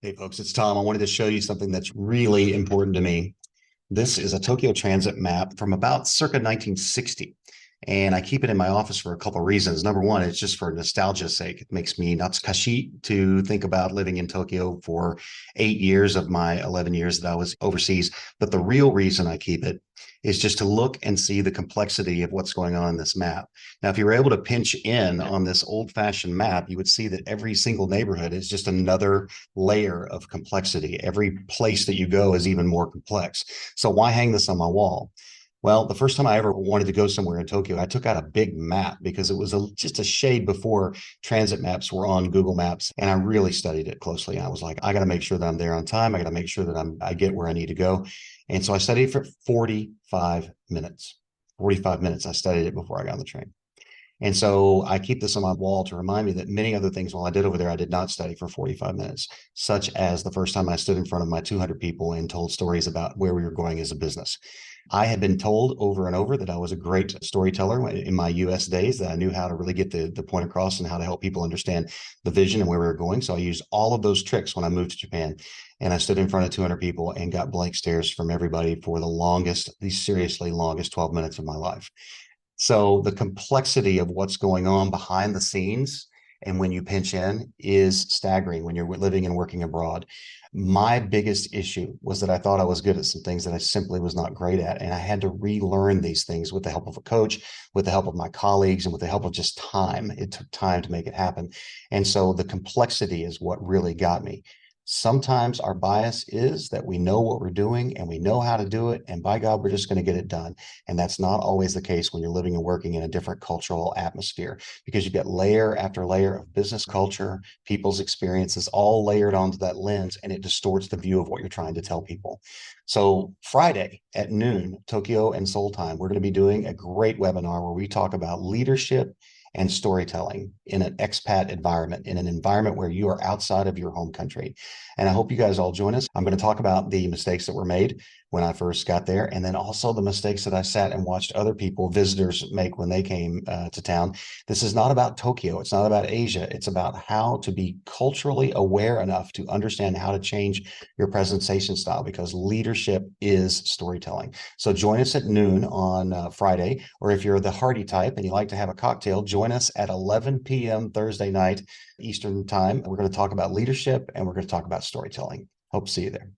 Hey folks, it's Tom. I wanted to show you something that's really important to me. This is a Tokyo Transit map from about circa 1960. And I keep it in my office for a couple of reasons. Number one, it's just for nostalgia's sake. It makes me natsukashi to think about living in Tokyo for 8 years of my 11 years that I was overseas. But the real reason I keep it is just to look and see the complexity of what's going on in this map. Now, if you were able to pinch in on this old-fashioned map, you would see that every single neighborhood is just another layer of complexity. Every place that you go is even more complex. So why hang this on my wall? Well, the first time I ever wanted to go somewhere in Tokyo, I took out a big map because it was just a shade before transit maps were on Google Maps. And I really studied it closely. I was like, I got to make sure that I'm there on time. I got to make sure that I get where I need to go. And so I studied for 45 minutes. 45 minutes. I studied it before I got on the train. And so I keep this on my wall to remind me that many other things while I did over there, I did not study for 45 minutes, such as the first time I stood in front of my 200 people and told stories about where we were going as a business. I had been told over and over that I was a great storyteller in my US days, that I knew how to really get the point across and how to help people understand the vision and where we were going. So I used all of those tricks when I moved to Japan. And I stood in front of 200 people and got blank stares from everybody for the seriously longest 12 minutes of my life. So the complexity of what's going on behind the scenes and when you pinch in is staggering when you're living and working abroad. My biggest issue was that I thought I was good at some things that I simply was not great at. And I had to relearn these things with the help of a coach, with the help of my colleagues, and with the help of just time. It took time to make it happen. And so the complexity is what really got me. Sometimes our bias is that we know what we're doing and we know how to do it. And by God, we're just going to get it done. And that's not always the case when you're living and working in a different cultural atmosphere, because you've got layer after layer of business culture, people's experiences, all layered onto that lens, and it distorts the view of what you're trying to tell people. So Friday at noon, Tokyo and Seoul time, we're going to be doing a great webinar where we talk about leadership and storytelling in an expat environment, in an environment where you are outside of your home country. And I hope you guys all join us. I'm going to talk about the mistakes that were made when I first got there, and then also the mistakes that I sat and watched other people, visitors, make when they came to town. This is not about Tokyo. It's not about Asia. It's about how to be culturally aware enough to understand how to change your presentation style, because leadership is storytelling. So join us at noon on Friday, or if you're the hearty type and you like to have a cocktail, join us at 11 p.m. Thursday night Eastern time. We're going to talk about leadership and we're going to talk about storytelling. Hope to see you there.